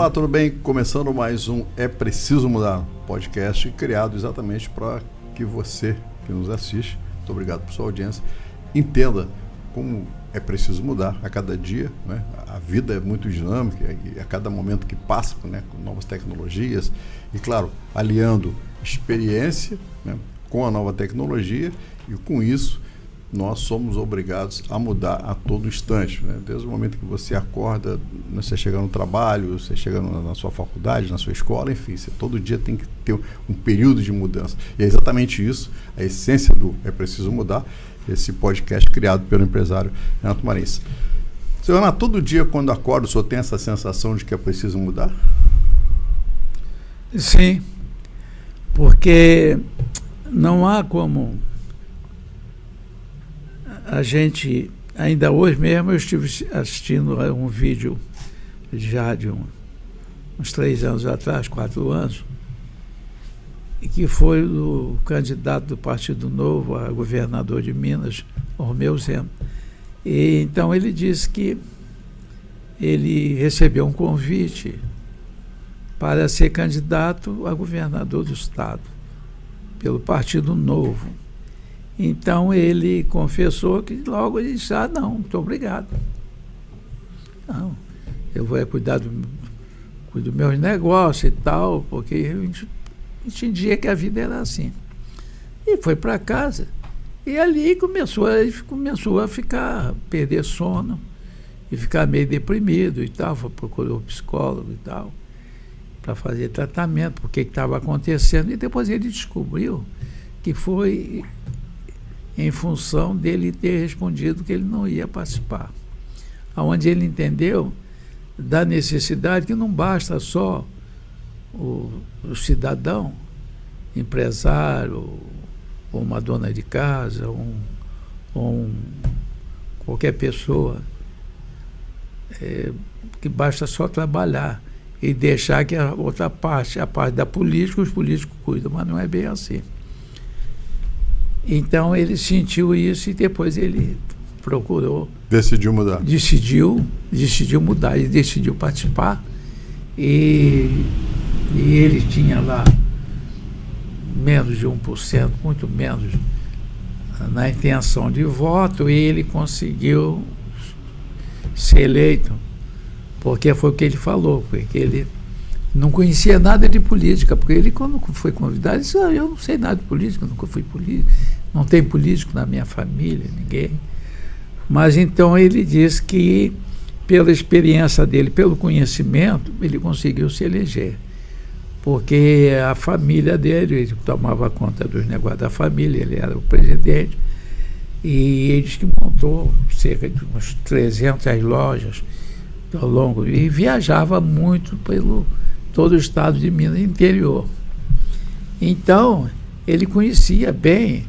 Olá, tudo bem? Começando mais um É Preciso Mudar, podcast criado exatamente para que você que nos assiste, muito obrigado por sua audiência, entenda como é preciso mudar a cada dia, né? A vida é muito dinâmica e a cada momento que passa, né, com novas tecnologias e, claro, aliando experiência, né, com a nova tecnologia, e com isso nós somos obrigados a mudar a todo instante, né? Desde o momento que você acorda, você chega no trabalho, você chega na sua faculdade, na sua escola, enfim, você todo dia tem que ter um período de mudança. E é exatamente isso, a essência do É Preciso Mudar, esse podcast criado pelo empresário Renato Marins. Senhor Renato, todo dia quando acorda, o senhor tem essa sensação de que é preciso mudar? Sim, porque não há como a gente, ainda hoje mesmo eu estive assistindo a um vídeo já de uns 3 anos atrás, 4 anos, e que foi o candidato do Partido Novo a governador de Minas, Romeu Zema. E então ele disse que ele recebeu um convite para ser candidato a governador do estado pelo Partido Novo. Então ele confessou que logo ele disse: não, muito obrigado. Não, eu vou cuidar dos meus negócios e tal, porque eu entendia que a vida era assim. E foi para casa. E ali ele começou a perder sono e ficar meio deprimido e tal. Procurou psicólogo e tal, para fazer tratamento, porque estava acontecendo. E depois ele descobriu que foi em função dele ter respondido que ele não ia participar. Onde ele entendeu da necessidade que não basta só o cidadão, empresário, ou uma dona de casa, qualquer pessoa, que basta só trabalhar e deixar que a outra parte, a parte da política, os políticos cuidam, mas não é bem assim. Então ele sentiu isso e depois ele procurou. Decidiu mudar. Decidiu mudar, ele decidiu participar e ele tinha lá menos de 1%, muito menos na intenção de voto, e ele conseguiu ser eleito, porque foi o que ele falou, porque ele não conhecia nada de política, porque ele, quando foi convidado, disse: eu não sei nada de política, nunca fui político, não tem político na minha família, ninguém. Mas então ele diz que, pela experiência dele, pelo conhecimento, ele conseguiu se eleger, porque a família dele, ele tomava conta dos negócios da família, ele era o presidente, e ele disse que montou cerca de umas 300 lojas ao longo, e viajava muito pelo todo o estado de Minas interior. Então, ele conhecia bem,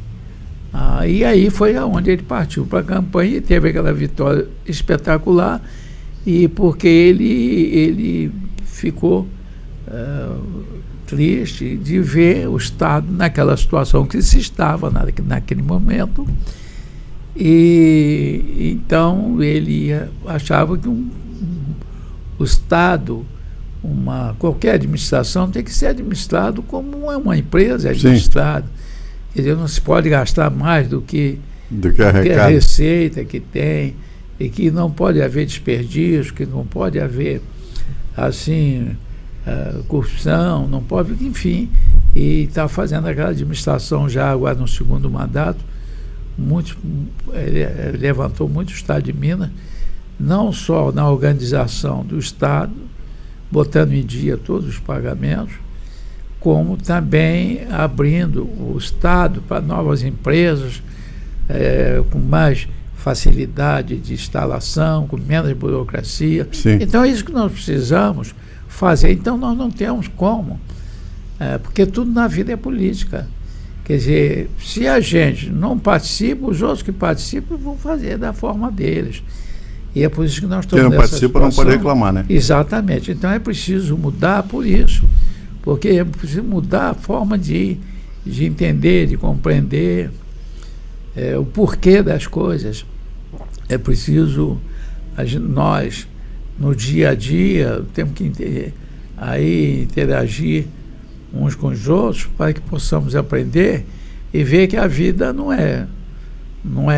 e aí foi aonde ele partiu para a campanha e teve aquela vitória espetacular, e porque ele ficou triste de ver o estado naquela situação que se estava naquele momento, e então ele achava que o estado, qualquer administração tem que ser administrado como uma empresa administrada. Quer dizer, não se pode gastar mais do que a receita que tem, e que não pode haver desperdício, que não pode haver assim corrupção, não pode, enfim. E está fazendo aquela administração já agora no segundo mandato. Ele levantou muito o estado de Minas, não só na organização do estado, botando em dia todos os pagamentos, como também abrindo o estado para novas empresas, com mais facilidade de instalação, com menos burocracia. Sim. Então é isso que nós precisamos fazer. Então nós não temos como, porque tudo na vida é política. Quer dizer, se a gente não participa, os outros que participam vão fazer da forma deles. E é por isso que nós estamos nessa situação. Quem não participa não pode reclamar, né? Exatamente. Então é preciso mudar por isso, porque é preciso mudar a forma de entender, de compreender o porquê das coisas. É preciso, nós, no dia a dia, temos que entender, aí interagir uns com os outros para que possamos aprender e ver que a vida não é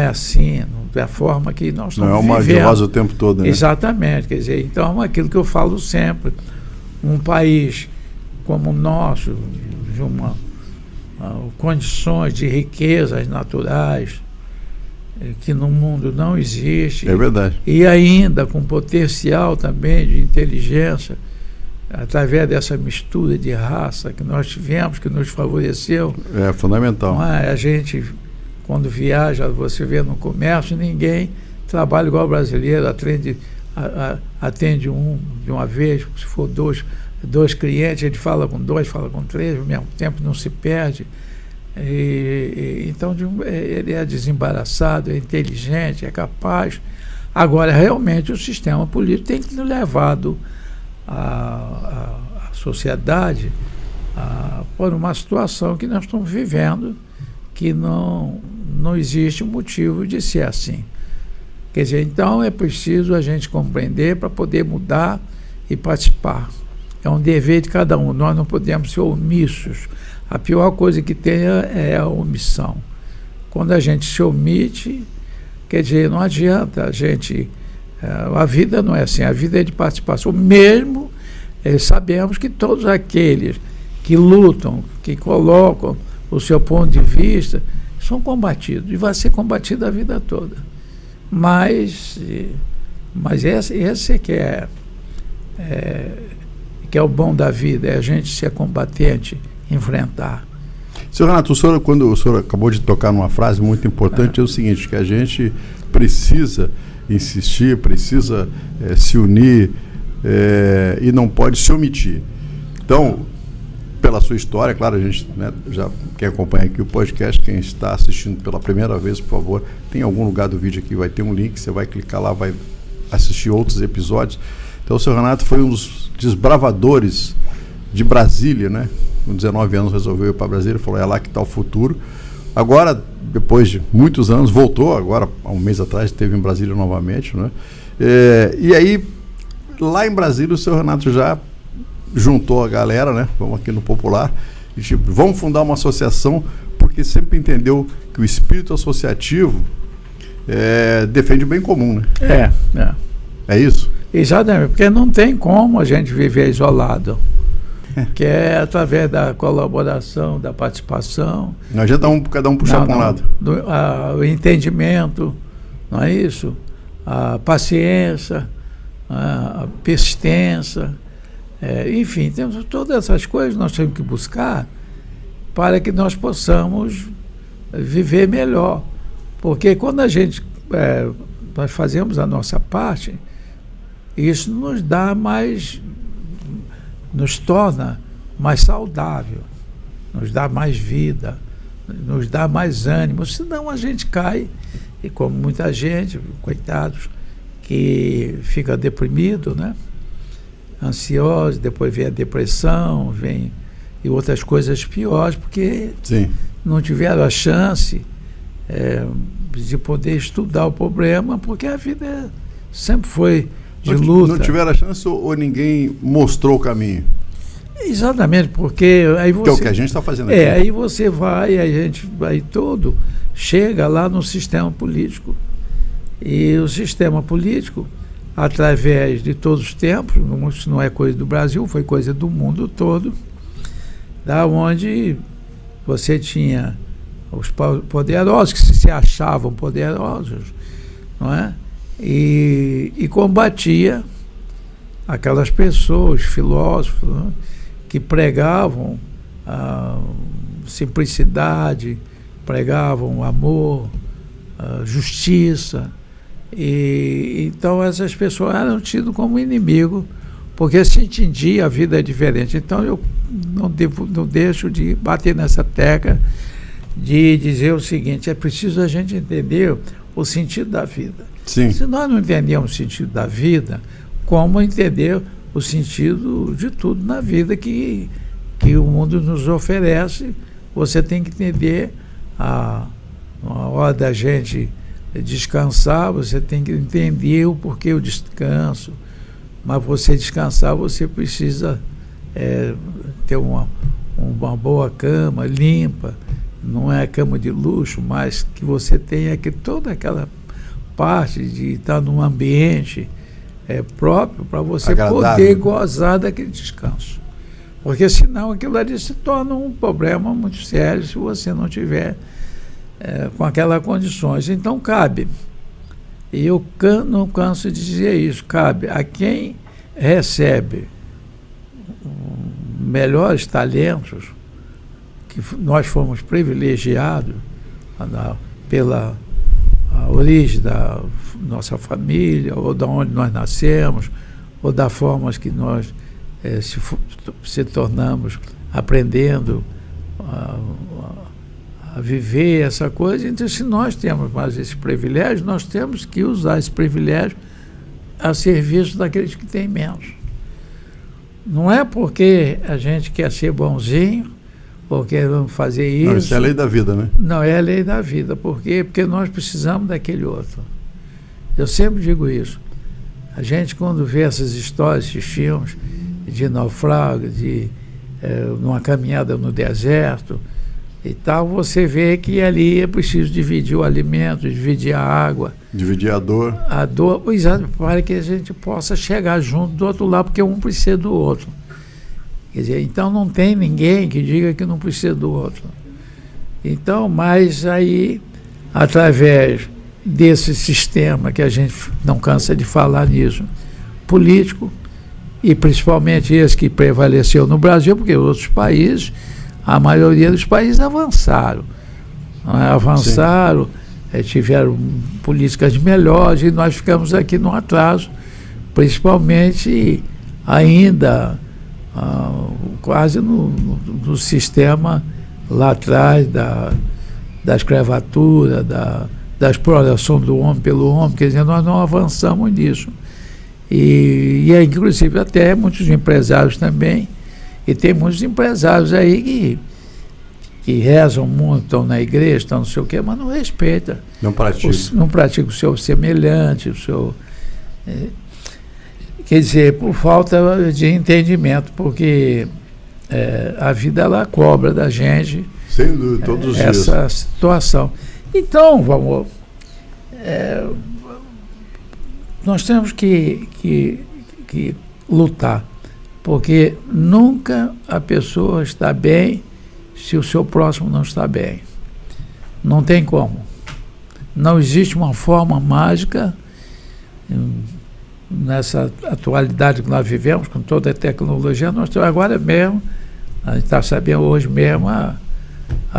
assim, não é a forma que nós estamos vivendo. Não é uma gloriosa o tempo todo, né? Exatamente, quer dizer, então aquilo que eu falo sempre, um país como o nosso, de condições de riquezas naturais que no mundo não existe. É verdade. E ainda com potencial também de inteligência, através dessa mistura de raça que nós tivemos, que nos favoreceu. É fundamental. Não é? A gente, quando viaja, você vê no comércio, ninguém trabalha igual o brasileiro, atende um de uma vez, se for dois clientes, ele fala com dois, fala com três, ao mesmo tempo não se perde. Então ele é desembaraçado, é inteligente, é capaz. Agora, realmente, o sistema político tem que ter levado a sociedade por uma situação que nós estamos vivendo, que não existe motivo de ser assim. Quer dizer, então é preciso a gente compreender para poder mudar e participar. É um dever de cada um, nós não podemos ser omissos. A pior coisa que tem é a omissão. Quando a gente se omite, quer dizer, não adianta a gente... a vida não é assim, a vida é de participação. Mesmo sabemos que todos aqueles que lutam, que colocam o seu ponto de vista, são combatidos, e vai ser combatido a vida toda. Mas esse é que é o bom da vida, é a gente ser combatente, enfrentar. Senhor Renato, quando o senhor acabou de tocar numa frase muito importante, é o seguinte, que a gente precisa insistir, precisa se unir e não pode se omitir. Então, pela sua história, claro, a gente, né, já quer acompanhar aqui o podcast, quem está assistindo pela primeira vez, por favor, tem algum lugar do vídeo aqui, vai ter um link, você vai clicar lá, vai assistir outros episódios. Então o senhor Renato foi um dos desbravadores de Brasília, né? Com 19 anos resolveu ir para Brasília, falou, é lá que está o futuro. Agora, depois de muitos anos, voltou, agora há um mês atrás, esteve em Brasília novamente, né? E aí, lá em Brasília, o senhor Renato já juntou a galera, né? Vamos aqui no popular, e tipo, vamos fundar uma associação, porque sempre entendeu que o espírito associativo defende o bem comum, né? É isso? Exatamente, porque não tem como a gente viver isolado. Que é através da colaboração, da participação. Não adianta cada um puxar para um lado. O entendimento, não é isso? A paciência, a persistência, enfim, temos todas essas coisas nós temos que buscar para que nós possamos viver melhor. Porque quando a gente nós fazemos a nossa parte, isso nos dá mais, nos torna mais saudável, nos dá mais vida, nos dá mais ânimo, senão a gente cai, e como muita gente, coitados, que fica deprimido, né? Ansioso, depois vem a depressão, vem e outras coisas piores, porque Sim. não tiveram a chance de poder estudar o problema, porque a vida sempre foi de luta. Não tiveram a chance ou ninguém mostrou o caminho? Exatamente, porque aí você... Que é o que a gente está fazendo aqui. aí você vai, a gente vai todo, chega lá no sistema político. E o sistema político, através de todos os tempos, isso não é coisa do Brasil, foi coisa do mundo todo, da onde você tinha os poderosos, que se achavam poderosos, não é? E combatia aquelas pessoas, filósofos, né, que pregavam a simplicidade, pregavam amor, justiça. E então essas pessoas eram tidas como inimigo, porque se entendia a vida diferente. Então eu não deixo de bater nessa tecla de dizer o seguinte: é preciso a gente entender o sentido da vida. Sim. Se nós não entendemos o sentido da vida, como entender o sentido de tudo na vida que o mundo nos oferece? Você tem que entender a hora da gente descansar, você tem que entender o porquê o descanso. Mas você descansar, você precisa ter uma boa cama, limpa, não é cama de luxo, mas que você tenha toda aquela parte de estar num ambiente próprio para você poder gozar daquele descanso. Porque senão aquilo ali se torna um problema muito sério se você não tiver com aquelas condições. Então cabe, e eu não canso de dizer isso, cabe a quem recebe melhores talentos, que nós fomos privilegiados pela origem da nossa família, ou da onde nós nascemos, ou da forma que nós se tornamos aprendendo a viver essa coisa. Então, se nós temos mais esse privilégio, nós temos que usar esse privilégio a serviço daqueles que têm menos. Não é porque a gente quer ser bonzinho ou queremos fazer isso. Não, isso é a lei da vida, né? Não, é a lei da vida. Por quê? Porque nós precisamos daquele outro. Eu sempre digo isso. A gente, quando vê essas histórias, esses filmes de naufrágio, de uma caminhada no deserto e tal, você vê que ali é preciso dividir o alimento, dividir a água. Dividir a dor. A dor, exato, para que a gente possa chegar junto do outro lado, porque um precisa do outro. Quer dizer, então não tem ninguém que diga que não precisa do outro. Então, mas aí, através desse sistema, que a gente não cansa de falar nisso, político, e principalmente esse que prevaleceu no Brasil, porque outros países, a maioria dos países avançaram. Avançaram, tiveram políticas melhores, e nós ficamos aqui no atraso, principalmente ainda quase no sistema lá atrás da escravatura, da exploração do homem pelo homem. Quer dizer, nós não avançamos nisso. E inclusive até muitos empresários também, e tem muitos empresários aí que rezam muito, estão na igreja, estão não sei o quê, mas não respeitam. Não pratica o seu semelhante, o seu... quer dizer, por falta de entendimento, porque a vida, ela cobra da gente. Sem dúvida, todos os dias. Essa situação. Então, vamos... nós temos que lutar, porque nunca a pessoa está bem se o seu próximo não está bem. Não tem como. Não existe uma forma mágica nessa atualidade que nós vivemos, com toda a tecnologia. Nós temos agora mesmo, a gente está sabendo hoje mesmo, a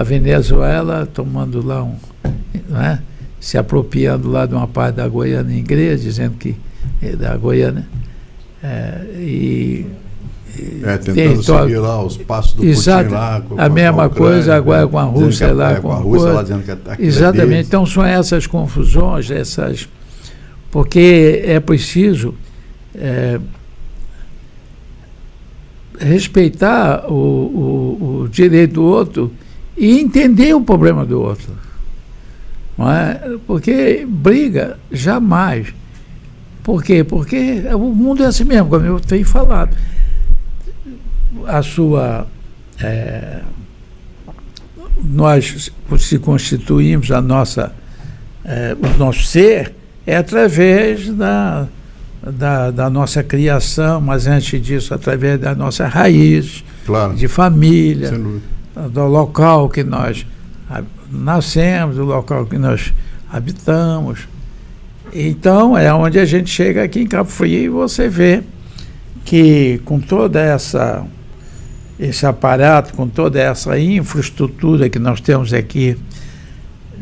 Venezuela tomando lá se apropriando lá de uma parte da Guiana Inglesa, dizendo que é da Guiana, tentando seguir lá os passos do Putin lá. A mesma coisa agora com a Rússia lá. Com a Rússia lá dizendo que é exatamente. Então são essas confusões, porque é preciso respeitar o direito do outro e entender o problema do outro. Não é? Porque briga, jamais. Por quê? Porque o mundo é assim mesmo, como eu tenho falado. Nós se constituímos o nosso ser através da nossa criação, mas antes disso, através da nossa raiz, claro, de família, do local que nós nascemos, do local que nós habitamos. Então, é onde a gente chega aqui em Cabo Frio e você vê que com toda esse aparato, com toda essa infraestrutura que nós temos aqui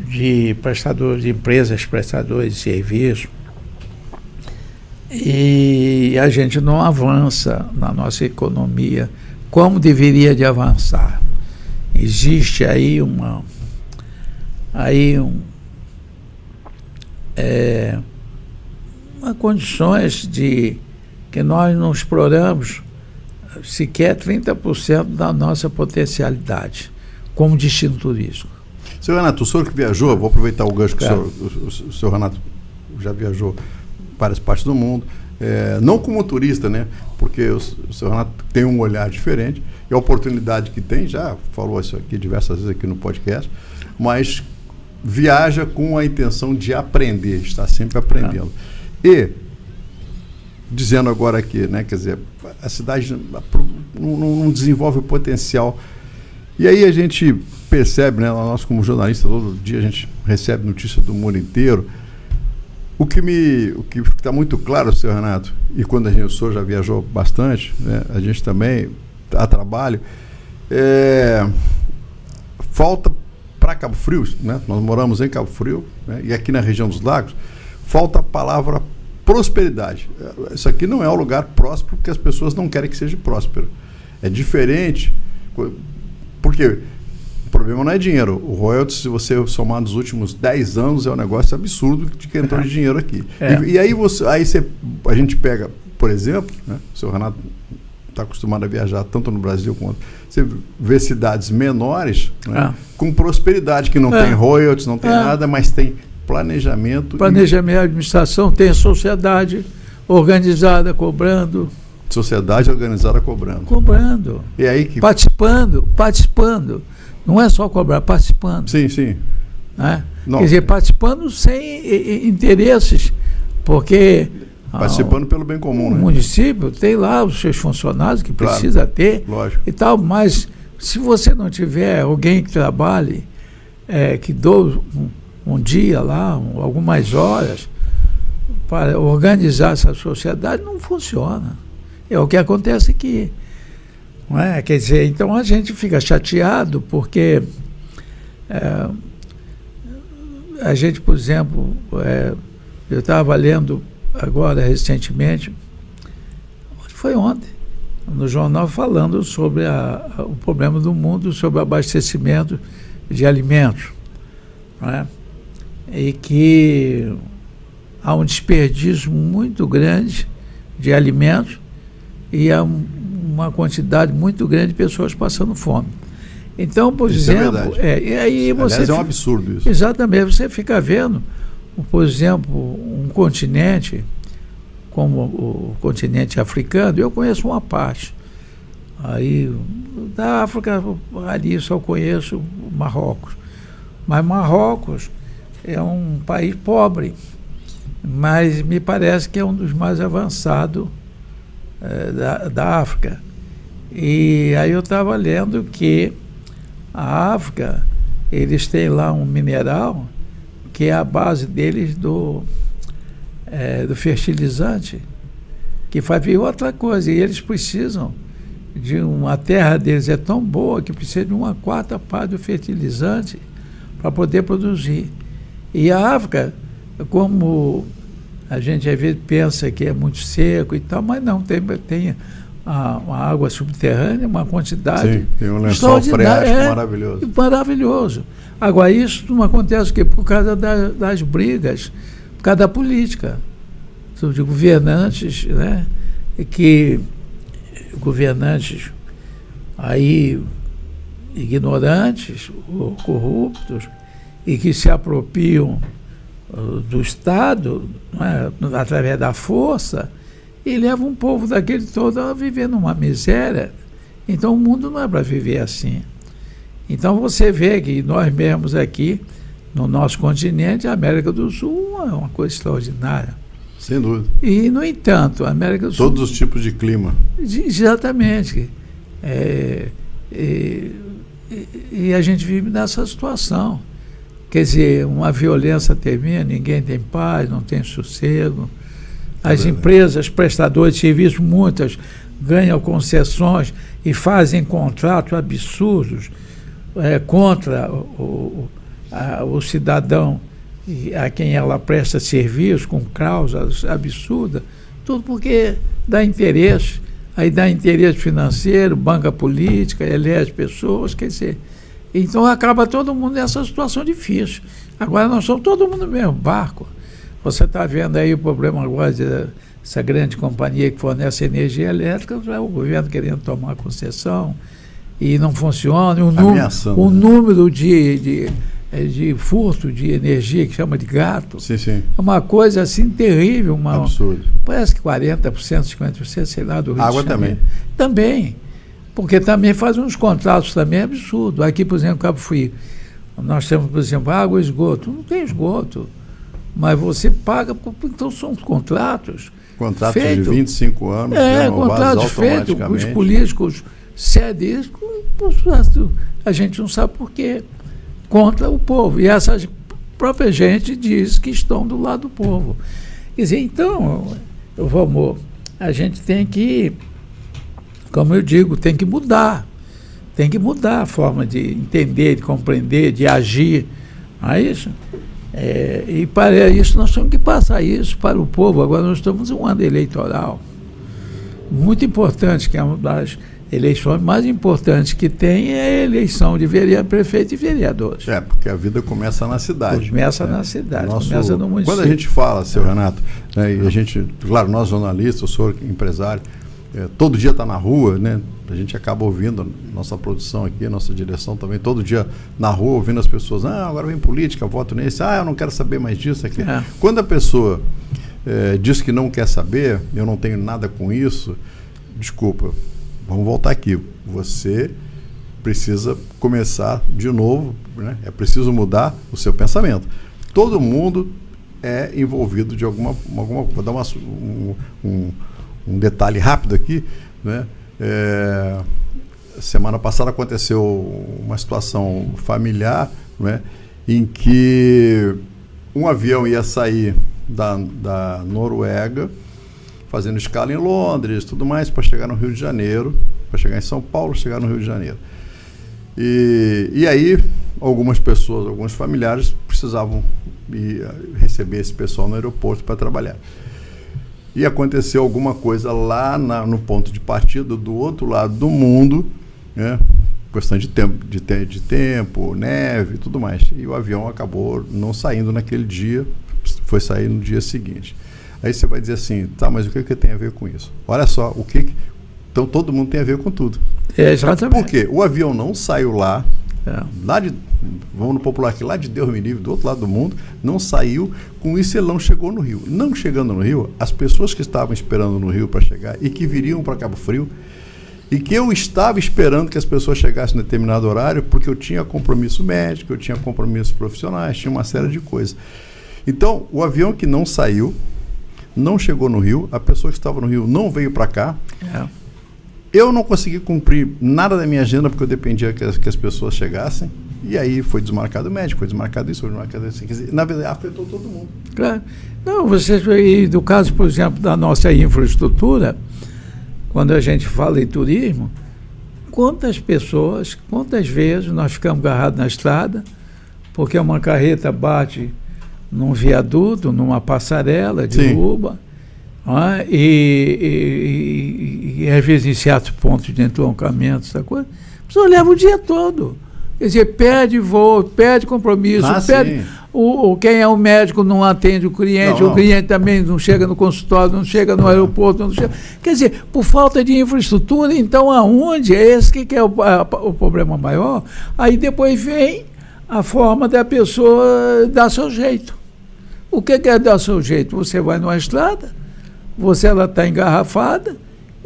de prestadores de empresas, prestadores de serviços, e a gente não avança na nossa economia como deveria de avançar. Existe aí condições de que nós não exploramos sequer 30% da nossa potencialidade como destino turístico. Seu Renato, o senhor que viajou, vou aproveitar o gancho que o senhor Renato já viajou várias partes do mundo, não como turista, né? Porque o seu Renato tem um olhar diferente e a oportunidade que tem, já falou isso aqui diversas vezes aqui no podcast, mas viaja com a intenção de aprender, está sempre aprendendo. E, dizendo agora aqui, né, quer dizer, a cidade não desenvolve o potencial. E aí a gente percebe, né, nós como jornalistas, todo dia a gente recebe notícia do mundo inteiro. O que está muito claro, seu Renato, e quando o senhor já viajou bastante, né, a gente também a trabalho, falta para Cabo Frio, né, nós moramos em Cabo Frio, né, e aqui na região dos lagos, falta a palavra prosperidade. Isso aqui não é um lugar próspero porque as pessoas não querem que seja próspero. É diferente, porque o problema não é dinheiro. O royalties, se você somar nos últimos 10 anos, é um negócio absurdo de que entrou de dinheiro aqui. E aí, a gente pega, por exemplo, né, o seu Renato está acostumado a viajar tanto no Brasil quanto... Você vê cidades menores, né, com prosperidade, que não tem royalties, não tem nada, mas tem planejamento, administração, tem sociedade organizada cobrando. Sociedade organizada cobrando. Cobrando. E aí que... Participando. Não é só cobrar, participando. Sim. Né? Quer dizer, participando sem interesses, porque... Participando pelo bem comum, né? O município tem lá os seus funcionários que precisa ter, lógico, e tal, mas se você não tiver alguém que trabalhe, que doe um dia lá, algumas horas, para organizar essa sociedade, não funciona. É o que acontece aqui. Não é? Quer dizer, então a gente fica chateado porque a gente, por exemplo, eu estava lendo agora recentemente, foi ontem, no jornal, falando sobre o problema do mundo, sobre o abastecimento de alimentos. Não é? E que há um desperdício muito grande de alimentos e há uma quantidade muito grande de pessoas passando fome. Então, por exemplo... e aí aliás, é um absurdo isso. Exatamente. Você fica vendo, por exemplo, um continente, como o continente africano, eu conheço uma parte. Aí, da África, ali só conheço Marrocos. Mas Marrocos é um país pobre, mas me parece que é um dos mais avançados da África. E aí eu estava lendo que a África, eles têm lá um mineral que é a base deles do fertilizante, que faz vir outra coisa, e eles precisam a terra deles é tão boa que precisa de 1/4 parte do fertilizante para poder produzir. E a África, como a gente às vezes pensa que é muito seco e tal, mas não, tem a água subterrânea, uma quantidade. Sim, tem um lençol freático maravilhoso. Maravilhoso. Agora, isso não acontece por causa das brigas, por causa da política, de governantes, né? Que governantes aí ignorantes ou corruptos e que se apropriam do Estado, né, através da força, e levam um povo daquele todo a viver numa miséria. Então o mundo não é para viver assim. Então você vê que nós mesmos aqui, no nosso continente, a América do Sul é uma coisa extraordinária. Sem dúvida. E, no entanto, a América do Sul... Todos os tipos de clima. Exatamente. E a gente vive nessa situação. Quer dizer, uma violência termina, ninguém tem paz, não tem sossego. As empresas, prestadores de serviços, muitas ganham concessões e fazem contratos absurdos contra o cidadão a quem ela presta serviço, com cláusulas absurdas, tudo porque dá interesse, aí dá interesse financeiro, banca política, elege pessoas, quer dizer, então acaba todo mundo nessa situação difícil. Agora nós somos todo mundo no mesmo barco. Você está vendo aí o problema agora dessa grande companhia que fornece energia elétrica, o governo querendo tomar concessão e não funciona, o número de furto de energia, que chama de gato. Sim, sim. É uma coisa assim terrível. Absurdo. Parece que 40%, 50%, sei lá, do Rio Água de Janeiro. Também. Porque também faz uns contratos também absurdos. Aqui, por exemplo, Cabo Frio, nós temos, por exemplo, água e esgoto. Não tem esgoto. Mas você paga, então são contratos. Contratos de 25 anos, contratos feitos, os políticos cedem isso, a gente não sabe por quê, contra o povo. E essa própria gente diz que estão do lado do povo. Quer dizer, então, Valmor, a gente tem que, como eu digo, tem que mudar. Tem que mudar a forma de entender, de compreender, de agir. Não é isso? E para isso nós temos que passar isso para o povo. Agora nós estamos em um ano eleitoral muito importante, que é uma das eleições mais importantes que tem, é a eleição de prefeito e vereadores. Porque a vida começa na cidade. Começa na cidade, começa no município. Quando a gente fala, seu Renato, e a gente, claro, nós jornalistas, eu sou empresário, todo dia está na rua, né? A gente acaba ouvindo, nossa produção aqui, nossa direção também, todo dia na rua, ouvindo as pessoas, agora vem política, voto nesse, eu não quero saber mais disso aqui. Quando a pessoa diz que não quer saber, eu não tenho nada com isso, desculpa, vamos voltar aqui. Você precisa começar de novo, né? É preciso mudar o seu pensamento. Todo mundo é envolvido de alguma vou dar um detalhe rápido aqui, né? Semana passada aconteceu uma situação familiar, né, em que um avião ia sair da Noruega, fazendo escala em Londres, tudo mais, para chegar no Rio de Janeiro, para chegar em São Paulo, chegar no Rio de Janeiro. E aí, algumas pessoas, alguns familiares precisavam receber esse pessoal no aeroporto para trabalhar. E aconteceu alguma coisa lá no ponto de partida do outro lado do mundo, né? Questão de tempo, neve e tudo mais. E o avião acabou não saindo naquele dia, foi sair no dia seguinte. Aí você vai dizer assim, mas o que tem a ver com isso? Olha só, então todo mundo tem a ver com tudo. Exatamente. Por quê? O avião não saiu lá vamos no popular aqui, lá de Deus me livre, do outro lado do mundo, não saiu, com isso ele não chegou no Rio. Não chegando no Rio, as pessoas que estavam esperando no Rio para chegar e que viriam para Cabo Frio, e que eu estava esperando que as pessoas chegassem em determinado horário, porque eu tinha compromisso médico, eu tinha compromissos profissionais, tinha uma série de coisas. Então, o avião que não saiu, não chegou no Rio, a pessoa que estava no Rio não veio para cá. Eu não consegui cumprir nada da minha agenda, porque eu dependia que as pessoas chegassem, e aí foi desmarcado o médico, foi desmarcado isso, foi desmarcado isso. Quer dizer, na verdade, afetou todo mundo. Claro. Não, e do caso, por exemplo, da nossa infraestrutura, quando a gente fala em turismo, quantas vezes nós ficamos agarrados na estrada, porque uma carreta bate num viaduto, numa passarela de Uba, e às vezes em certos pontos de entroncamento, essa coisa, a pessoa leva o dia todo. Quer dizer, perde voo, perde compromisso, quem é o médico não atende o cliente, o cliente também não chega no consultório, não chega no aeroporto, não chega. Quer dizer, por falta de infraestrutura, então aonde? Que é o problema maior? Aí depois vem a forma da pessoa dar seu jeito. O que é dar seu jeito? Você vai numa estrada, ela está engarrafada,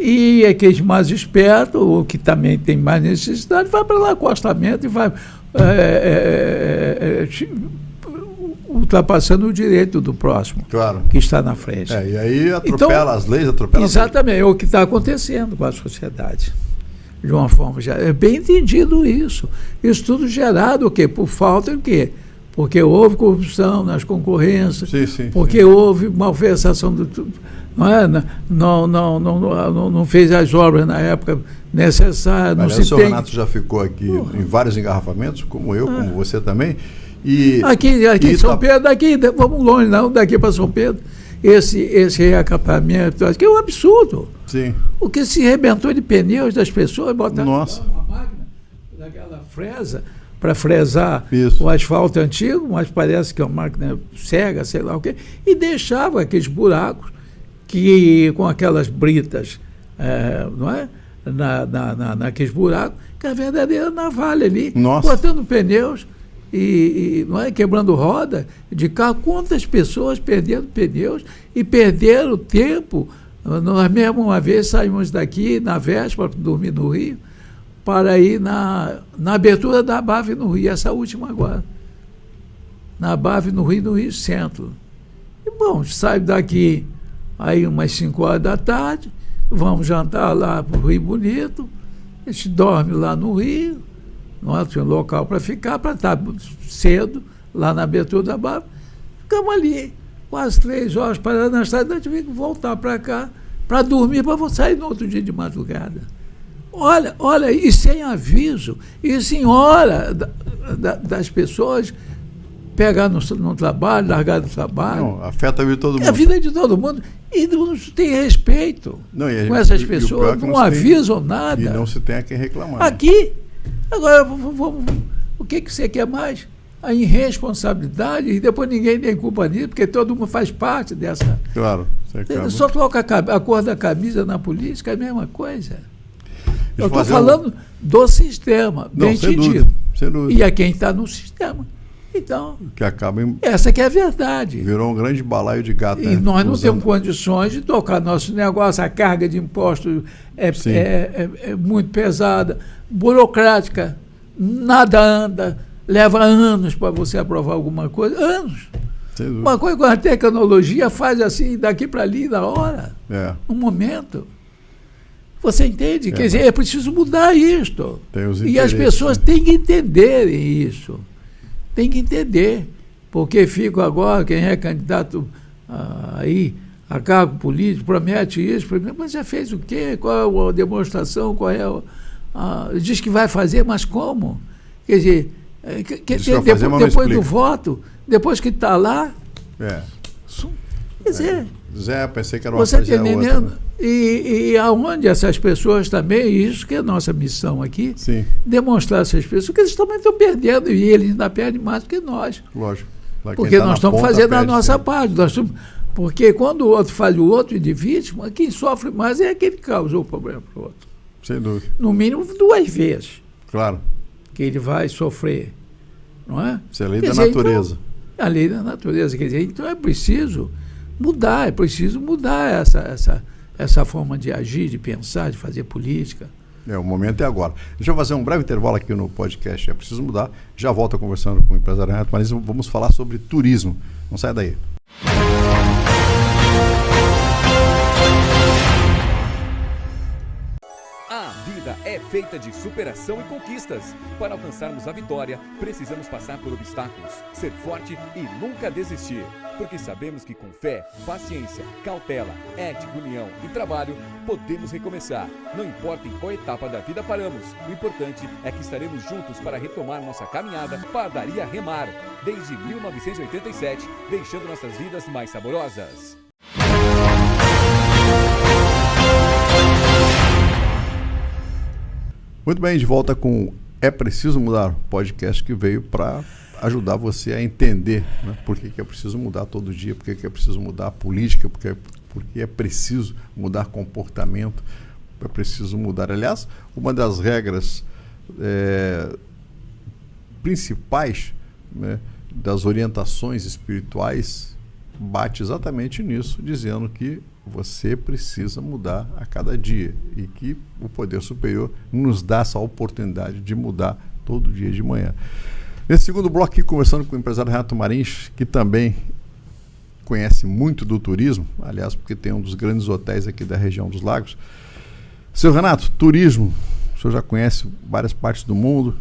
e aqueles mais espertos, ou que também tem mais necessidade, vai para lá acostamento e vai ultrapassando o direito do próximo, que está na frente. E aí atropela as leis, atropela. Exatamente, é o que está acontecendo com a sociedade. De uma forma geral. É bem entendido isso. Isso tudo gerado o quê? Por falta do quê? Porque houve corrupção nas concorrências, porque houve malversação do tudo. Não fez as obras na época necessárias. O seu Renato já ficou aqui em vários engarrafamentos, como eu, como você também. Aqui em São Pedro, vamos longe, não, daqui para São Pedro, esse reacampamento, que é um absurdo. O que se arrebentou de pneus das pessoas, botaram uma máquina daquela fresa para fresar o asfalto antigo, mas parece que é uma máquina cega, sei lá o quê, e deixava aqueles buracos com aquelas britas, naqueles buracos, que é a verdadeira navalha ali, botando pneus. e não é, quebrando roda de carro. Quantas pessoas perdendo pneus e perderam tempo. Nós mesmo uma vez saímos daqui na véspera para dormir no Rio, para ir na abertura da BAV no Rio, essa última agora. Na BAV no Rio Centro. E bom, saímos daqui aí umas 5 horas da tarde, vamos jantar lá para o Rio Bonito, a gente dorme lá no Rio, não é? Tinha um local para ficar, para estar cedo, lá na abertura da BAV. Ficamos ali, quase 3 horas parando na estrada, nós tivemos que voltar para cá, para dormir, para sair no outro dia de madrugada. Olha, e sem aviso, isso em hora das pessoas pegar no trabalho, largar do trabalho. Não, afeta a vida de todo mundo. A vida de todo mundo. E não se tem respeito com essas pessoas, não avisam nada. E não se tem a quem reclamar. Aqui, agora, o que você quer mais? A irresponsabilidade, e depois ninguém tem culpa nisso, porque todo mundo faz parte dessa. Claro. Só troca a cor da camisa na política, é a mesma coisa. Eu estou falando do sistema, bem entendido. Sem dúvida. E a quem está no sistema. Então, que acaba essa que é a verdade. Virou um grande balaio de gato. E nós não temos condições de tocar nosso negócio. A carga de impostos é muito pesada, burocrática, nada anda, leva anos para você aprovar alguma coisa. Anos. Uma coisa com a tecnologia faz assim, daqui para ali, na hora, no momento. Você entende? Quer dizer, é preciso mudar isto. E as pessoas têm que entenderem isso. Tem que entender, porque fico agora, quem é candidato aí a cargo político, promete isso, mas já fez o quê? Qual é a demonstração? Diz que vai fazer, mas como? Quer dizer, depois do voto, depois que está lá... Quer dizer... Zé, pensei que era uma coisa. Você está entendendo? E aonde essas pessoas também, isso que é a nossa missão aqui, demonstrar essas pessoas que eles também estão perdendo, e eles ainda perdem mais do que nós. Lógico. Porque nós estamos fazendo a nossa parte. Porque quando o outro faz o outro de vítima, quem sofre mais é aquele que causou o problema para o outro. Sem dúvida. No mínimo 2 vezes. Claro. Que ele vai sofrer. Não é? Isso é a lei da natureza. Então, a lei da natureza. Quer dizer, então é preciso mudar essa forma de agir, de pensar, de fazer política. O momento é agora. Deixa eu fazer um breve intervalo aqui no podcast. É preciso mudar. Já volto conversando com o empresário Renato Marins. Vamos falar sobre turismo. Não sai daí. A vida é feita de superação e conquistas. Para alcançarmos a vitória, precisamos passar por obstáculos, ser forte e nunca desistir. Porque sabemos que com fé, paciência, cautela, ética, união e trabalho, podemos recomeçar. Não importa em qual etapa da vida paramos, o importante é que estaremos juntos para retomar nossa caminhada Padaria Remar, desde 1987, deixando nossas vidas mais saborosas. Muito bem, de volta com É Preciso Mudar, podcast que veio para ajudar você a entender, né, por que é preciso mudar todo dia, por que é preciso mudar a política, porque é preciso mudar comportamento, é preciso mudar. Aliás, uma das regras principais, né, das orientações espirituais bate exatamente nisso, dizendo que você precisa mudar a cada dia e que o poder superior nos dá essa oportunidade de mudar todo dia de manhã. Nesse segundo bloco aqui, conversando com o empresário Renato Marins, que também conhece muito do turismo, aliás, porque tem um dos grandes hotéis aqui da região dos Lagos. Seu Renato, turismo, o senhor já conhece várias partes do mundo,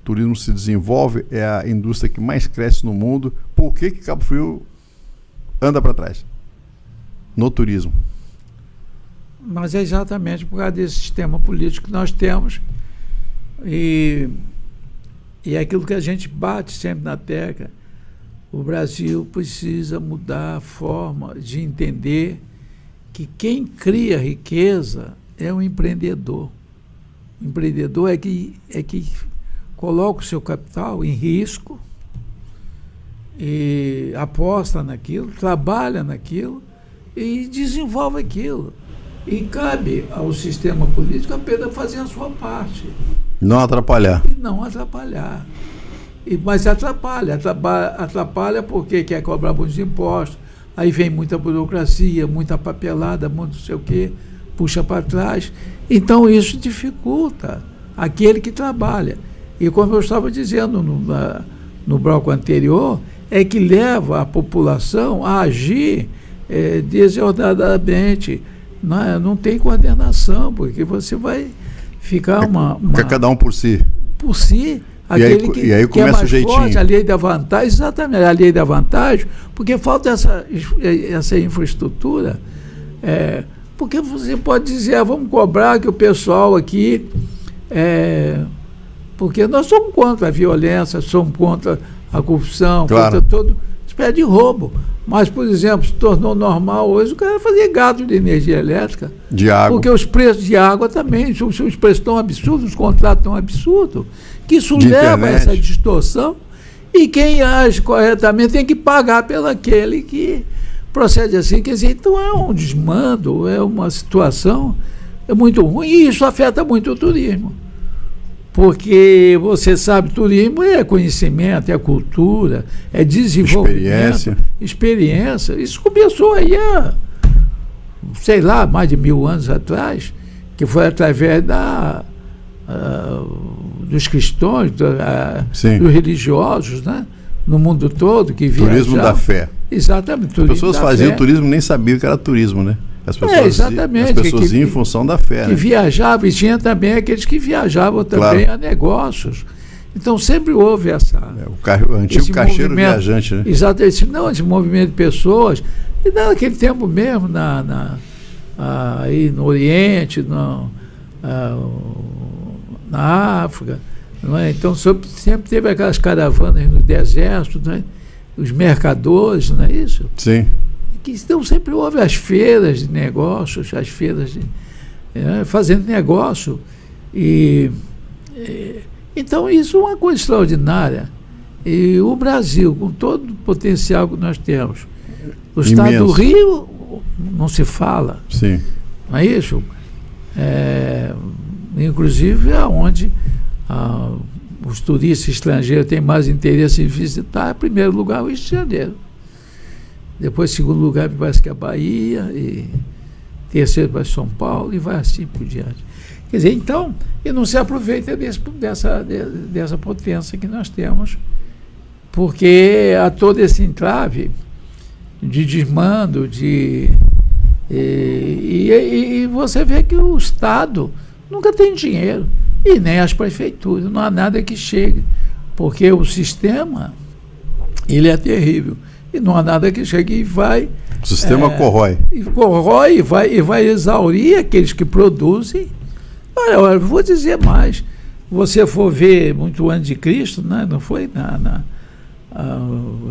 turismo se desenvolve, é a indústria que mais cresce no mundo. Por que Cabo Frio anda para trás no turismo? Mas é exatamente por causa desse sistema político que nós temos e é aquilo que a gente bate sempre na tecla. O Brasil precisa mudar a forma de entender que quem cria riqueza é um empreendedor. O empreendedor é que coloca o seu capital em risco e aposta naquilo, trabalha naquilo e desenvolve aquilo. E cabe ao sistema político apenas fazer a sua parte. Não atrapalhar. E não atrapalhar. Mas atrapalha porque quer cobrar muitos impostos, aí vem muita burocracia, muita papelada, muito não sei o quê, puxa para trás. Então isso dificulta aquele que trabalha. E como eu estava dizendo no bloco anterior, é que leva a população a agir desordenadamente. Não tem coordenação, porque você vai ficar Fica cada um por si. Por si. Aquele e aí começa que é mais o jeitinho. forte, a lei da vantagem, exatamente, a lei da vantagem, porque falta essa infraestrutura. Porque você pode dizer, vamos cobrar que o pessoal aqui... porque nós somos contra a violência, somos contra a corrupção, claro, contra todo espécie de roubo. Mas, por exemplo, se tornou normal hoje o cara fazer gasto de energia elétrica. De água. Porque os preços de água também, os preços estão absurdos, os contratos estão absurdos, que isso leva a essa distorção, e quem age corretamente tem que pagar pelo aquele que procede assim. Quer dizer, então é um desmando, é uma situação muito ruim, e isso afeta muito o turismo. Porque você sabe, turismo é conhecimento, é cultura, é desenvolvimento, experiência. Isso começou aí há, sei lá, mais de 1000 anos atrás, que foi através dos cristãos, dos religiosos, né? No mundo todo, que viajavam. Turismo da fé. Exatamente. As pessoas faziam turismo e nem sabiam que era turismo, né? As pessoas, exatamente. As pessoas iam em função da fé. Que viajavam, e tinha também aqueles que viajavam também, claro, a negócios. Então sempre houve essa... o antigo caixeiro viajante, né? Exato, esse movimento de pessoas. E naquele tempo mesmo, aí no Oriente, na África, não é? Então sempre teve aquelas caravanas no deserto, não é? Os mercadores, não é isso? Sim. Então sempre houve as feiras de negócios, as feiras de, fazendo negócio. Então isso é uma coisa extraordinária. E o Brasil, com todo o potencial que nós temos, o estado do Rio não se fala. Sim. Não é isso? Inclusive é onde os turistas estrangeiros têm mais interesse em visitar, em primeiro lugar, o Rio de Janeiro. Depois, em segundo lugar, me parece que é a Bahia, e terceiro vai São Paulo, e vai assim por diante. Quer dizer, então, e não se aproveita dessa potência que nós temos, porque há todo esse entrave de desmando, e você vê que o Estado nunca tem dinheiro, e nem as prefeituras, não há nada que chegue, porque o sistema, ele é terrível. E não há nada que chegue e vai... O sistema corrói. Corrói e vai exaurir aqueles que produzem. Olha, eu vou dizer mais. Você for ver muito antes de Cristo, né? Não foi?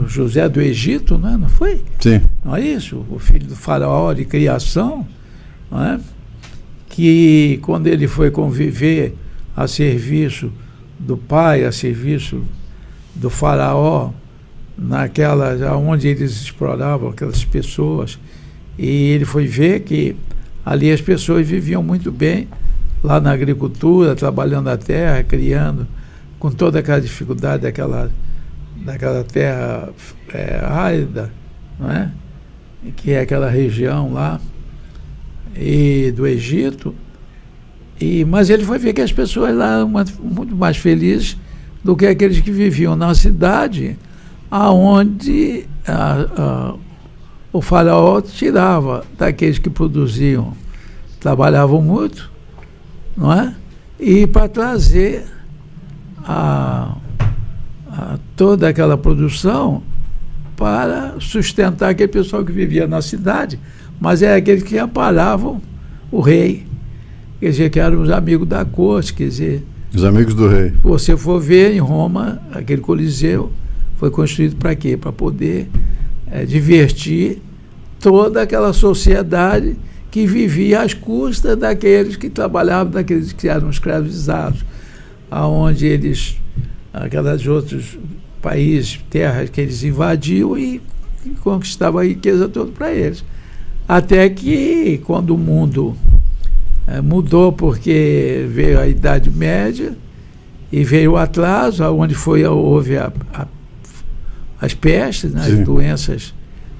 José do Egito, né? Não foi? Sim. Não é isso? O filho do faraó de criação, não é? Que quando ele foi conviver a serviço do pai, a serviço do faraó, onde eles exploravam aquelas pessoas, e ele foi ver que ali as pessoas viviam muito bem, lá na agricultura, trabalhando a terra, criando, com toda aquela dificuldade daquela terra árida, não é? Que é aquela região lá do Egito, mas ele foi ver que as pessoas lá eram muito mais felizes do que aqueles que viviam na cidade, aonde o faraó tirava daqueles que produziam, trabalhavam muito, não é? E para trazer toda aquela produção para sustentar aquele pessoal que vivia na cidade, mas é aqueles que amparavam o rei, quer dizer, que eram os amigos da corte, quer dizer... Os amigos do rei. Se você for ver em Roma, aquele Coliseu foi construído para quê? Para poder divertir toda aquela sociedade que vivia às custas daqueles que trabalhavam, daqueles que eram escravizados, aonde aqueles outros países, terras que eles invadiam e conquistavam a riqueza toda para eles. Até que, quando o mundo mudou, porque veio a Idade Média, E veio o atraso, onde houve as pestes, né, as doenças,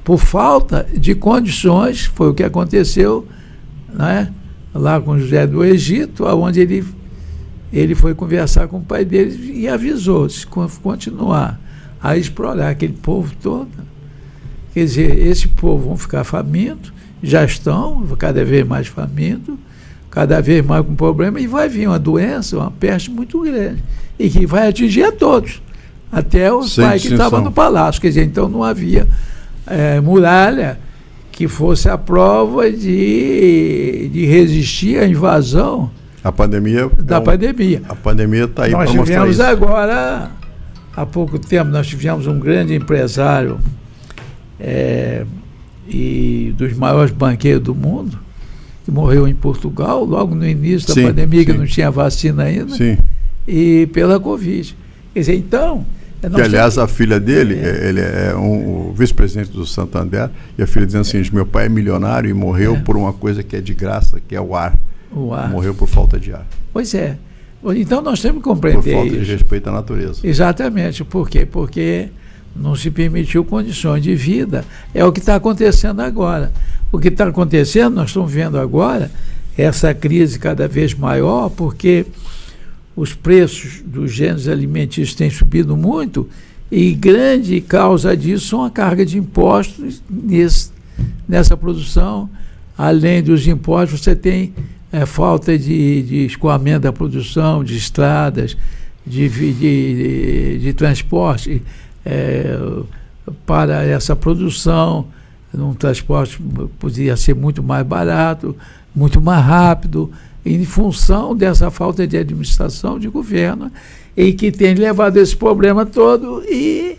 por falta de condições. Foi o que aconteceu, né, lá com José do Egito, onde ele foi conversar com o pai dele e avisou se continuar a explorar aquele povo todo. Quer dizer, esse povo vão ficar famintos, já estão cada vez mais famintos, cada vez mais com problema, e vai vir uma doença, uma peste muito grande, e que vai atingir a todos, até os pais que estavam no palácio. Quer dizer, então não havia muralha que fosse a prova de resistir à invasão pandemia. Pandemia. A pandemia está aí para mostrar isso. Nós tivemos agora, há pouco tempo, nós tivemos um grande empresário e dos maiores banqueiros do mundo, que morreu em Portugal, logo no início da pandemia, que não tinha vacina ainda, e pela Covid. Quer dizer, então... Que, aliás, a filha dele, ele é o vice-presidente do Santander, e a filha dizendo assim, meu pai é milionário e morreu por uma coisa que é de graça, que é o ar. Morreu por falta de ar. Pois é. Então nós temos que compreender isso. Por falta de respeito à natureza. Exatamente. Por quê? Porque não se permitiu condições de vida. É o que está acontecendo agora. O que está acontecendo, nós estamos vendo agora, essa crise cada vez maior, porque os preços dos gêneros alimentícios têm subido muito, e grande causa disso são a carga de impostos nessa produção. Além dos impostos, você tem falta de escoamento da produção, de estradas, de transporte para essa produção. Um transporte poderia ser muito mais barato, muito mais rápido, em função dessa falta de administração de governo, e que tem levado esse problema todo, e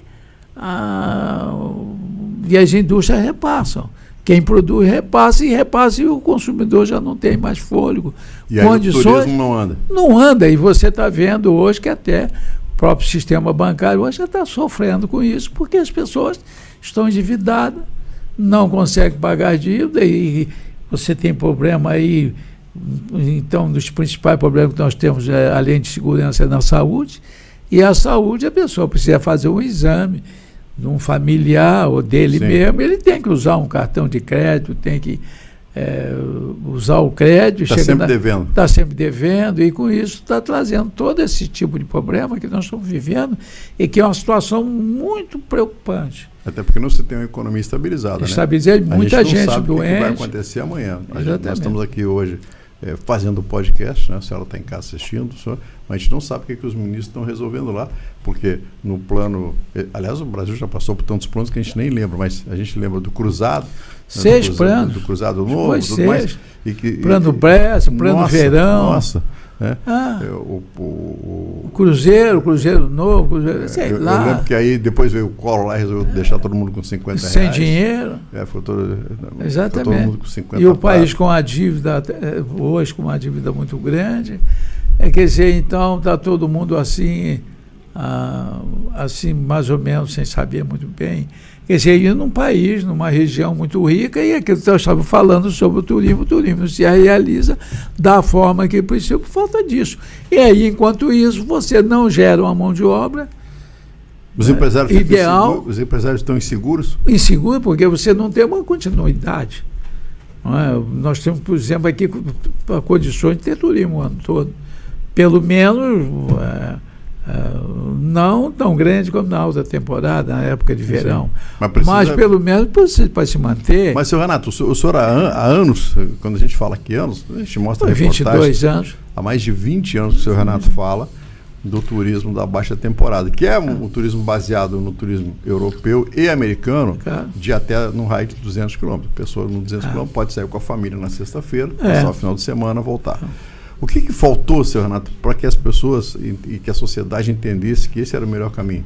as indústrias repassam. Quem produz repassa, e o consumidor já não tem mais fôlego. E aí o turismo não anda. Não anda, e você está vendo hoje que até o próprio sistema bancário hoje já está sofrendo com isso, porque as pessoas estão endividadas, não conseguem pagar a dívida, e você tem problema aí. Então, um dos principais problemas que nós temos, além de segurança, é na saúde. E a saúde, a pessoa precisa fazer um exame de um familiar ou dele mesmo, ele tem que usar um cartão de crédito, tem que usar o crédito. Está sempre devendo. Está sempre devendo, e com isso está trazendo todo esse tipo de problema que nós estamos vivendo, e que é uma situação muito preocupante. Até porque não se tem uma economia estabilizada. Estabilizada, né? Muita gente sabe doente. O que vai acontecer amanhã. Nós estamos aqui hoje fazendo o podcast, né? A senhora está em casa assistindo, mas a gente não sabe o que os ministros estão resolvendo lá, porque no plano... Aliás, o Brasil já passou por tantos planos que a gente nem lembra, mas a gente lembra do Cruzado. 6 planos. Do Cruzado Novo, tudo mais. Plano Bressa, Plano Verão. Nossa. O Cruzeiro Novo, sei lá. Eu lembro que aí depois veio o Collor lá e resolveu deixar todo mundo com 50 reais. Sem dinheiro. Exatamente. Foi todo mundo com 50 e o país com a dívida, hoje com uma dívida muito grande. Quer dizer, então está todo mundo assim mais ou menos, sem saber muito bem. Quer dizer, ir num país, numa região muito rica, e aquilo que nós estávamos falando sobre o turismo não se realiza da forma que precisa por falta disso. E aí, enquanto isso, você não gera uma mão de obra ideal. Os empresários estão inseguros? Inseguros porque você não tem uma continuidade. Não é? Nós temos, por exemplo, aqui condições de ter turismo o ano todo. Pelo menos... não tão grande como na alta temporada, na época de verão. Mas pelo menos para se manter. Mas, seu Renato, o senhor há anos, quando a gente fala aqui anos, a gente mostra 22 anos. Há mais de 20 anos que o senhor Renato fala do turismo da baixa temporada, que é um turismo baseado no turismo europeu e americano, de até no raio de 200 quilômetros. A pessoa no 200 quilômetros pode sair com a família na sexta-feira, passar o final de semana, voltar. O que faltou, seu Renato, para que as pessoas e que a sociedade entendesse que esse era o melhor caminho?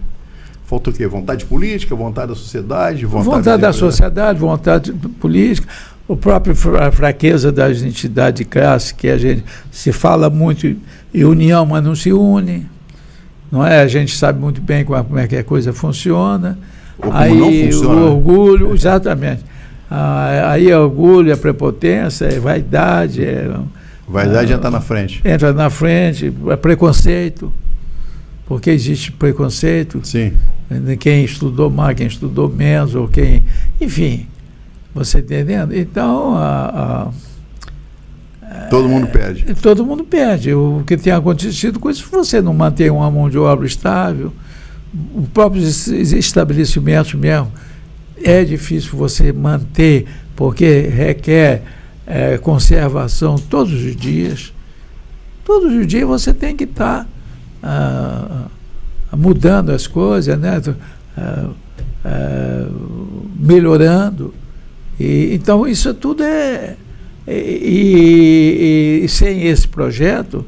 Faltou o quê? Vontade política, vontade da sociedade? Vontade da sociedade, vontade política, a própria fraqueza das entidades de classe, que a gente se fala muito em união, mas não se une. Não é? A gente sabe muito bem como é que a coisa funciona. Aí não funciona, o orgulho, exatamente. Aí é orgulho, é prepotência, é vaidade, Vaidade entra na frente. Entra na frente, é preconceito. porque existe preconceito. Sim. Quem estudou mais, quem estudou menos, ou quem... Enfim, você entendendo? Então, todo mundo perde. Todo mundo perde. O que tem acontecido com isso, você não mantém uma mão de obra estável, os próprios estabelecimentos mesmo, é difícil você manter, porque requer conservação todos os dias. Todos os dias você tem que estar mudando as coisas, né? Melhorando. Então, isso tudo e sem esse projeto,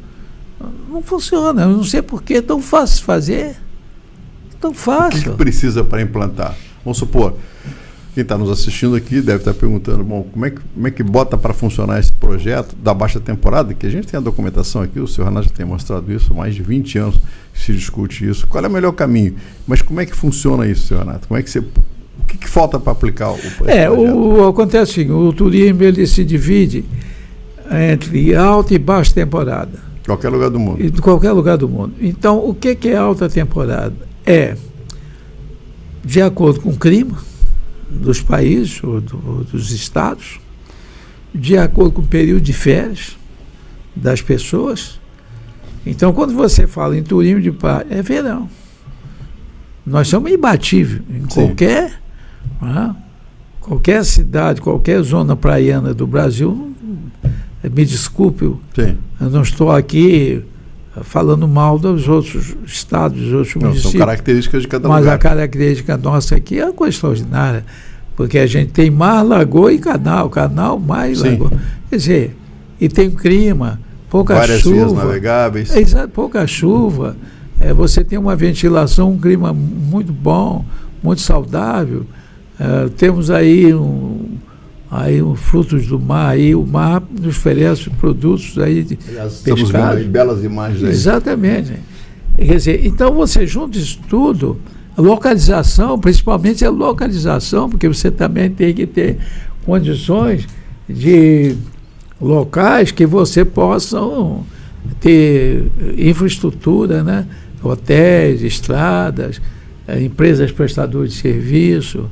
não funciona. Eu não sei por que é tão fácil fazer. Tão fácil. O que precisa para implantar? Vamos supor, quem está nos assistindo aqui deve estar perguntando, bom, como é que bota para funcionar esse projeto da baixa temporada, que a gente tem a documentação aqui, o senhor Renato já tem mostrado isso, há mais de 20 anos que se discute isso. Qual é o melhor caminho? Mas como é que funciona isso, senhor Renato? Como é que o que falta para aplicar o projeto? Acontece assim, o turismo ele se divide entre alta e baixa temporada. Qualquer lugar do mundo. De qualquer lugar do mundo. Então, o que é alta temporada? É de acordo com o clima dos países ou dos estados, de acordo com o período de férias das pessoas. Então, quando você fala em turismo de praia, é verão. Nós somos imbatíveis em qualquer cidade, qualquer zona praiana do Brasil. Me desculpe, eu não estou aqui falando mal dos outros estados, dos outros municípios. São características de cada lugar. Mas a característica nossa aqui é uma coisa extraordinária, porque a gente tem mar, lagoa e canal, lagoa. Quer dizer, e tem clima, pouca várias chuva. Várias vias navegáveis. Pouca chuva. Você tem uma ventilação, um clima muito bom, muito saudável. Temos aí frutos do mar, aí o mar nos oferece produtos aí de estamos vendo aí belas imagens aí. Exatamente. Quer dizer, então você junta isso tudo, a localização, principalmente a localização, porque você também tem que ter condições de locais que você possam ter infraestrutura, né? Hotéis, estradas, empresas prestadoras de serviço.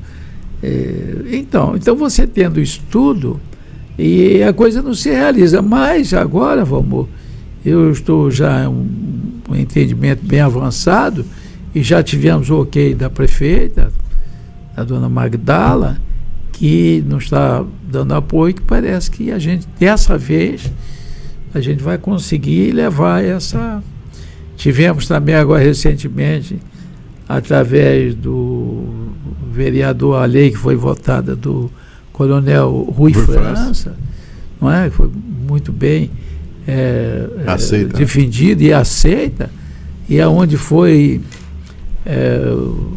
Então você tendo isso tudo, e a coisa não se realiza. Mas agora, eu estou já um entendimento bem avançado, e já tivemos o ok da prefeita, a dona Magdala, que nos está dando apoio, que parece que a gente, dessa vez, a gente vai conseguir levar essa... Tivemos também agora recentemente, através do vereador, a lei que foi votada do coronel Rui França, não é? Foi muito bem defendida e aceita, e aonde foi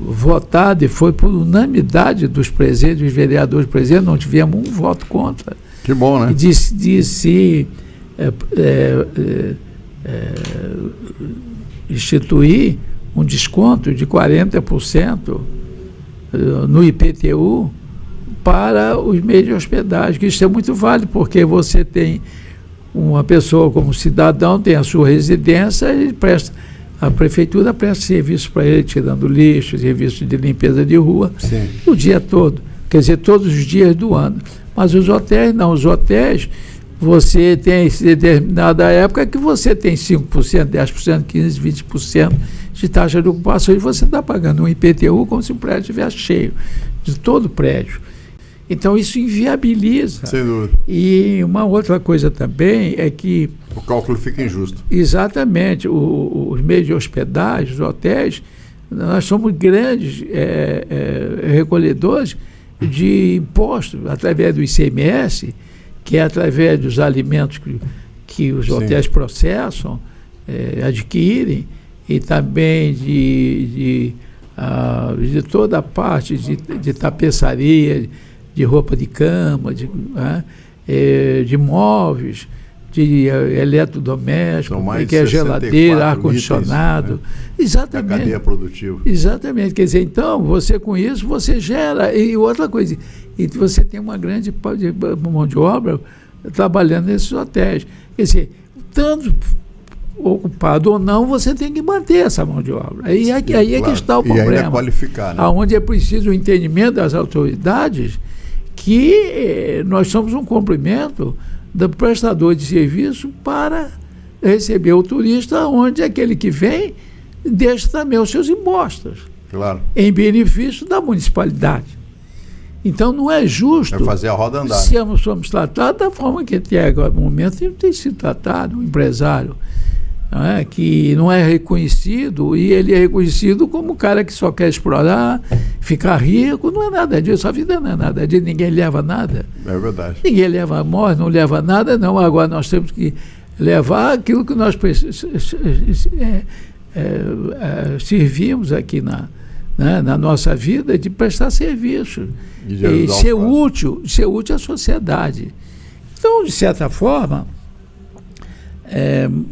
votado e foi por unanimidade dos presentes, dos vereadores presentes, não tivemos um voto contra. Que bom, né? De instituir um desconto de 40% no IPTU para os meios de hospedagem, que isso é muito válido, porque você tem uma pessoa como cidadão, tem a sua residência, ele presta, a prefeitura presta serviço para ele, tirando lixo, serviço de limpeza de rua, sim, o dia todo, quer dizer, todos os dias do ano. Mas os hotéis não, os hotéis você tem determinada época que você tem 5%, 10%, 15%, 20% de taxa de ocupação, e você está pagando um IPTU como se o prédio estivesse cheio, de todo o prédio. Então isso inviabiliza. Sem dúvida. E uma outra coisa também é que... o cálculo fica injusto. Exatamente. Os meios de hospedagem, os hotéis, nós somos grandes recolhedores de impostos, através do ICMS, que é através dos alimentos que os hotéis processam, adquirem, e também de toda a parte de tapeçaria, de roupa de cama, de móveis, de eletrodomésticos, que é geladeira, ar-condicionado. Né? Exatamente. Da cadeia produtiva. Exatamente. Quer dizer, então, você com isso, você gera. E outra coisa, e você tem uma grande mão de obra trabalhando nesses hotéis. Quer dizer, tanto ocupado ou não, você tem que manter essa mão de obra. Aí é que está o problema. E ainda qualificar, né? Onde é preciso o entendimento das autoridades que nós somos um complemento do prestador de serviço para receber o turista, onde aquele que vem deixa também os seus impostos. Claro. Em benefício da municipalidade. Então não é justo. É fazer a roda andar. Se somos tratados da forma que até agora, no momento, tem sido tratado, um empresário, não é, que não é reconhecido, e ele é reconhecido como o cara que só quer explorar, ficar rico. Não é nada disso, a vida não é nada disso, ninguém leva nada. É verdade. Ninguém leva morte, não leva nada, não. Agora nós temos que levar aquilo que nós servimos aqui na nossa vida, de prestar serviço e ser útil à sociedade. Então, de certa forma,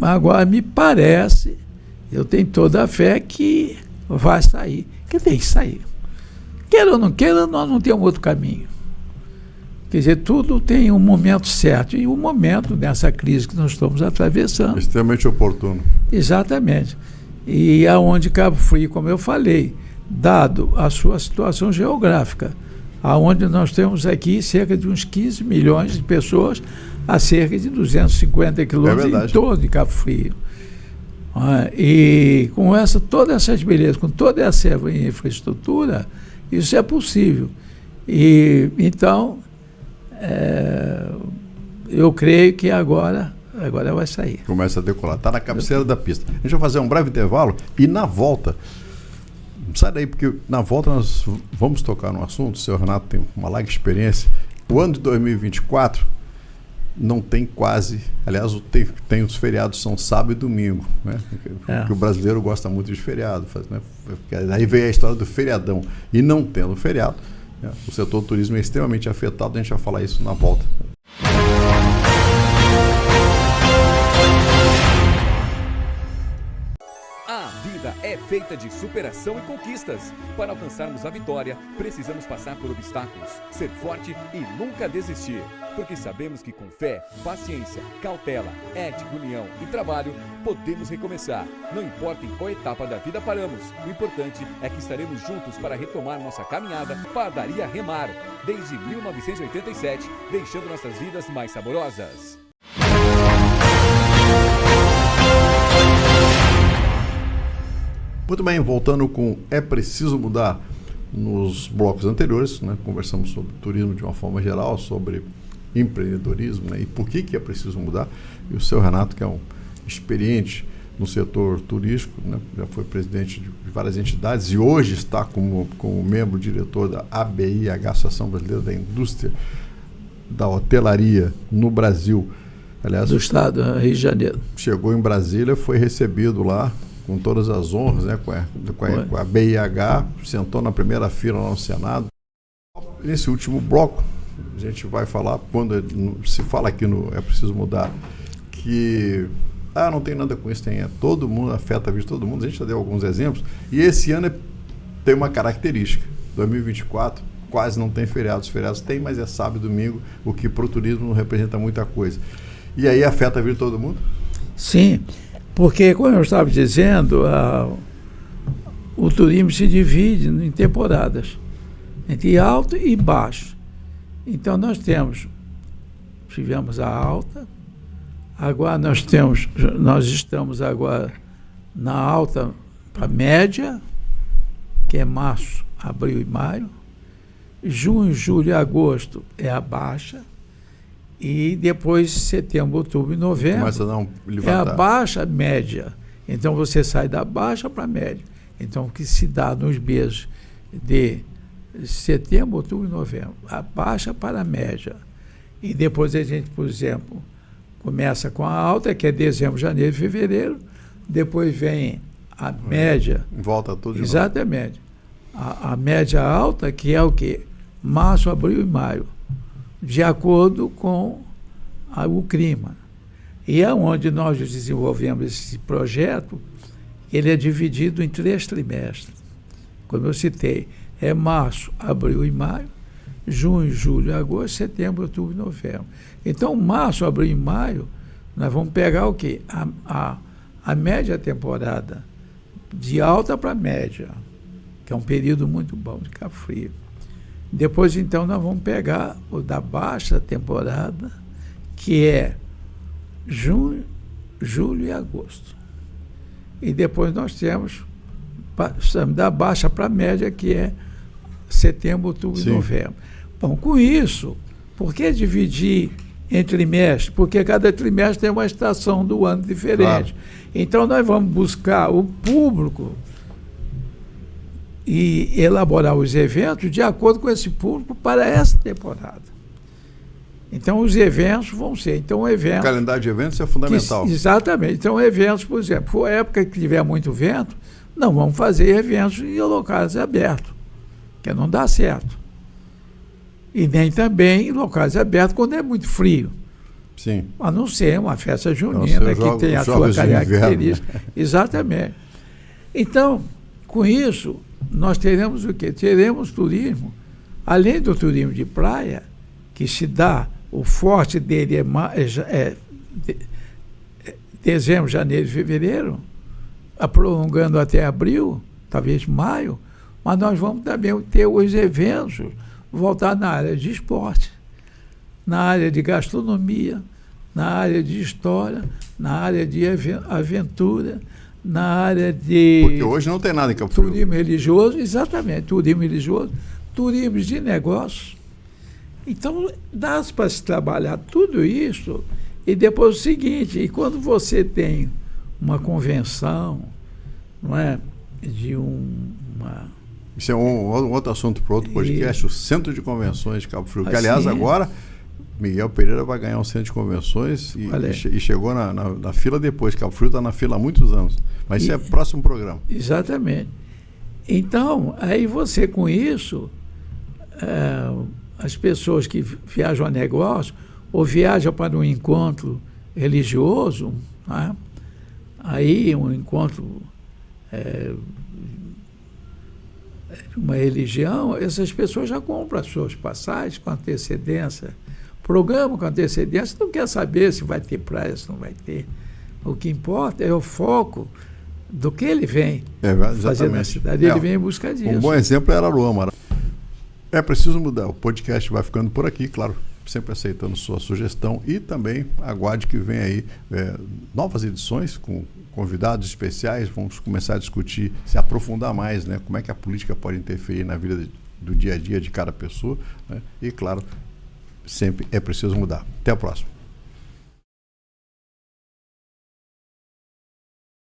agora me parece, eu tenho toda a fé que vai sair, que tem que sair. Queira ou não queira, nós não temos outro caminho. Quer dizer, tudo tem um momento certo, e o momento dessa crise que nós estamos atravessando. Extremamente oportuno. Exatamente. E aonde Cabo Frio, como eu falei, dado a sua situação geográfica, aonde nós temos aqui cerca de uns 15 milhões de pessoas a cerca de 250 quilômetros em torno de Cabo Frio. E com todas essas belezas, com toda essa infraestrutura, isso é possível. E então, eu creio que agora vai sair. Começa a decolar. Está na cabeceira da pista. A gente vai fazer um breve intervalo e na volta, sai daí, porque na volta nós vamos tocar no assunto. O senhor Renato tem uma larga experiência. O ano de 2024 não tem quase, aliás, tem os feriados, são sábado e domingo, né? Porque o brasileiro gosta muito de feriado, né? Aí veio a história do feriadão. E não tendo feriado, né? O setor do turismo é extremamente afetado. A gente vai falar isso na volta. A vida é feita de superação e conquistas. Para alcançarmos a vitória, precisamos passar por obstáculos, ser forte e nunca desistir. Porque sabemos que com fé, paciência, cautela, ética, união e trabalho, podemos recomeçar. Não importa em qual etapa da vida paramos, o importante é que estaremos juntos para retomar nossa caminhada Padaria Remar, desde 1987, deixando nossas vidas mais saborosas. Muito bem, voltando com É Preciso Mudar. Nos blocos anteriores, né, conversamos sobre turismo de uma forma geral, sobre empreendedorismo, né, e por que é preciso mudar. E o seu Renato, que é um experiente no setor turístico, né, já foi presidente de várias entidades e hoje está como membro diretor da ABIH, Associação Brasileira da Indústria da Hotelaria no Brasil. Aliás, do estado do Rio de Janeiro. Chegou em Brasília, foi recebido lá com todas as honras, né, com a BIH, sentou na primeira fila lá no Senado. Nesse último bloco, a gente vai falar, quando se fala aqui no É Preciso Mudar, que não tem nada com isso, todo mundo, afeta a vida de todo mundo, a gente já deu alguns exemplos, e esse ano tem uma característica, 2024 quase não tem feriados, os feriados tem, mas é sábado e domingo, o que para o turismo não representa muita coisa. E aí afeta a vida de todo mundo? Sim. Porque, como eu estava dizendo, o turismo se divide em temporadas, entre alto e baixo. Então, nós tivemos a alta, agora nós estamos agora na alta para média, que é março, abril e maio. Junho, julho e agosto é a baixa. E depois, setembro, outubro e novembro, é a baixa média. Então, você sai da baixa para a média. Então, o que se dá nos meses de setembro, outubro e novembro? A baixa para a média. E depois a gente, por exemplo, começa com a alta, que é dezembro, janeiro e fevereiro. Depois vem a média. Volta tudo de exatamente. A média alta, que é o quê? Março, abril e maio. De acordo com o clima. E é onde nós desenvolvemos esse projeto, ele é dividido em 3 trimestres. Como eu citei, é março, abril e maio, junho, julho, agosto, setembro, outubro e novembro. Então, março, abril e maio, nós vamos pegar o quê? A a média temporada, de alta para média, que é um período muito bom de Cabo Frio. Depois, então, nós vamos pegar o da baixa temporada, que é junho, julho e agosto. E depois nós temos da baixa para média, que é setembro, outubro e novembro. Bom, com isso, por que dividir em trimestre? Porque cada trimestre tem uma estação do ano diferente. Claro. Então, nós vamos buscar o público e elaborar os eventos de acordo com esse público para essa temporada. Então, os eventos vão ser... Então, o calendário de eventos é fundamental. Exatamente. Então, eventos, por exemplo, for época que tiver muito vento, não vamos fazer eventos em locais abertos, que não dá certo. E nem também em locais abertos quando é muito frio. Sim. A não ser uma festa junina que tem a sua característica. Exatamente. Então, com isso, nós teremos o quê? Teremos turismo, além do turismo de praia, que se dá, o forte dele é dezembro, janeiro e fevereiro, prolongando até abril, talvez maio, mas nós vamos também ter os eventos voltados na área de esporte, na área de gastronomia, na área de história, na área de aventura, na área de... Porque hoje não tem nada em Cabo Frio. Turismo religioso, exatamente, turismo religioso, turismo de negócios. Então, dá para se trabalhar tudo isso e depois o seguinte, e quando você tem uma convenção, não é, de uma... Isso é um outro assunto para outro podcast, o Centro de Convenções de Cabo Frio, que aliás agora Miguel Pereira vai ganhar um centro de convenções e chegou na fila depois. Cabo Frio está na fila há muitos anos. Mas isso é o próximo programa. Exatamente. Então, aí você com isso, as pessoas que viajam a negócio ou viajam para um encontro religioso, né? Aí um encontro de uma religião, essas pessoas já compram as suas passagens com antecedência, programam com antecedência, não quer saber se vai ter praia, se não vai ter. O que importa é o foco do que ele vem fazer na cidade. Ele vem em busca disso. Um bom exemplo é Araruama. É preciso mudar. O podcast vai ficando por aqui, claro, sempre aceitando sua sugestão e também aguarde que vem aí novas edições com convidados especiais. Vamos começar a discutir, se aprofundar mais, né, como é que a política pode interferir na vida do dia a dia de cada pessoa, né? E claro, sempre é preciso mudar. Até a próxima.